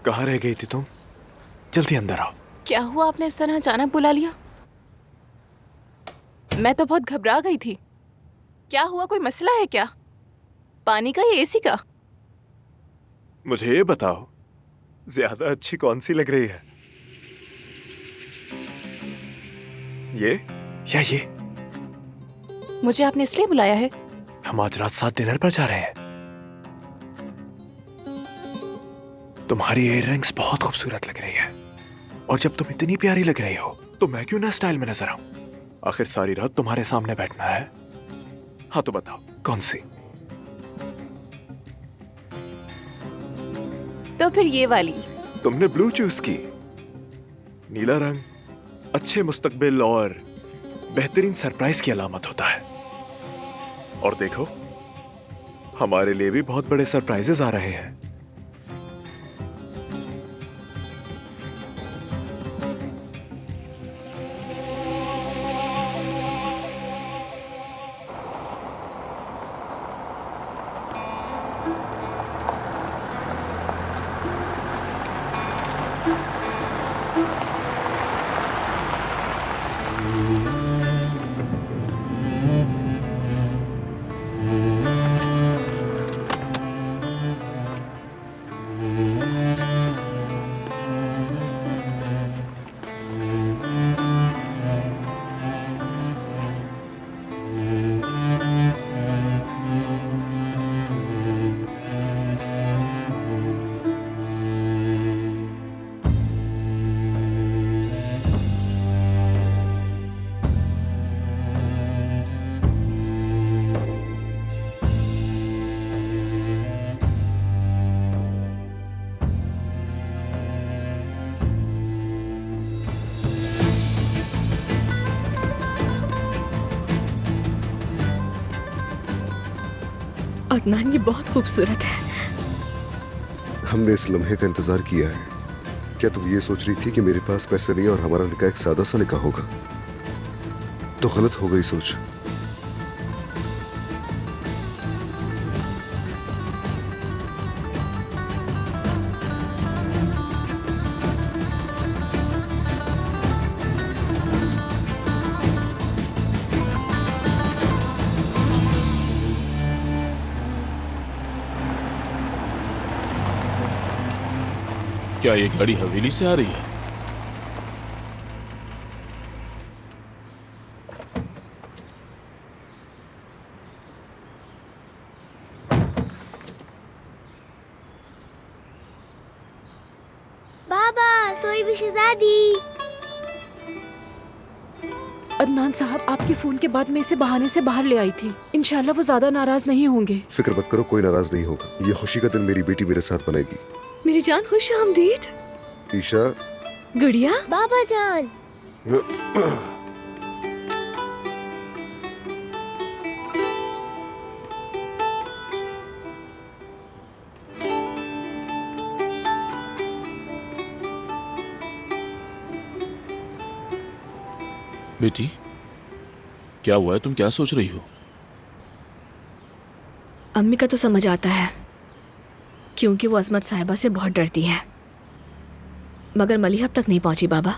कहाँ रह गई थी तुम? जल्दी अंदर आओ। क्या हुआ, आपने इस तरह अचानक बुला लिया? मैं तो बहुत घबरा गई थी। क्या हुआ, कोई मसला है क्या? पानी का या एसी का? मुझे ये बताओ, ज्यादा अच्छी कौन सी लग रही है, ये या ये? मुझे आपने इसलिए बुलाया है? हम आज रात साथ डिनर पर जा रहे हैं। तुम्हारी इयररिंग्स बहुत खूबसूरत लग रही है, और जब तुम इतनी प्यारी लग रही हो तो मैं क्यों ना स्टाइल में नजर आऊं? आखिर सारी रात तुम्हारे सामने बैठना है। हाँ तो बताओ कौन सी? तो फिर ये वाली। तुमने ब्लू चूज की। नीला रंग अच्छे मुस्तकबिल और बेहतरीन सरप्राइज की अलामत होता है। और देखो, हमारे लिए भी बहुत बड़े सरप्राइजेस आ रहे हैं। अदनान, ये बहुत खूबसूरत है। हमने इस लम्हे का इंतजार किया है। क्या तुम ये सोच रही थी कि मेरे पास पैसे नहीं और हमारा निकाह एक सादा सा निकाह होगा? तो गलत हो गई सोच। क्या ये गाड़ी हवेली से आ रही है? बाबा, सोई भी शहजादी। अदनान साहब, आपके फोन के बाद मैं इसे बहाने से बाहर ले आई थी। इंशाल्लाह वो ज्यादा नाराज नहीं होंगे। फिक्र मत करो, कोई नाराज नहीं होगा। ये खुशी का दिन मेरी बेटी मेरे साथ मनाएगी। मेरी जान, खुश आमदीद। ईशा, गुड़िया। बाबा जान। बेटी, क्या हुआ है? तुम क्या सोच रही हो? अम्मी का तो समझ आता है, क्योंकि वो अजमत साहिबा से बहुत डरती हैं। मगर मलिहा अब तक नहीं पहुंची बाबा।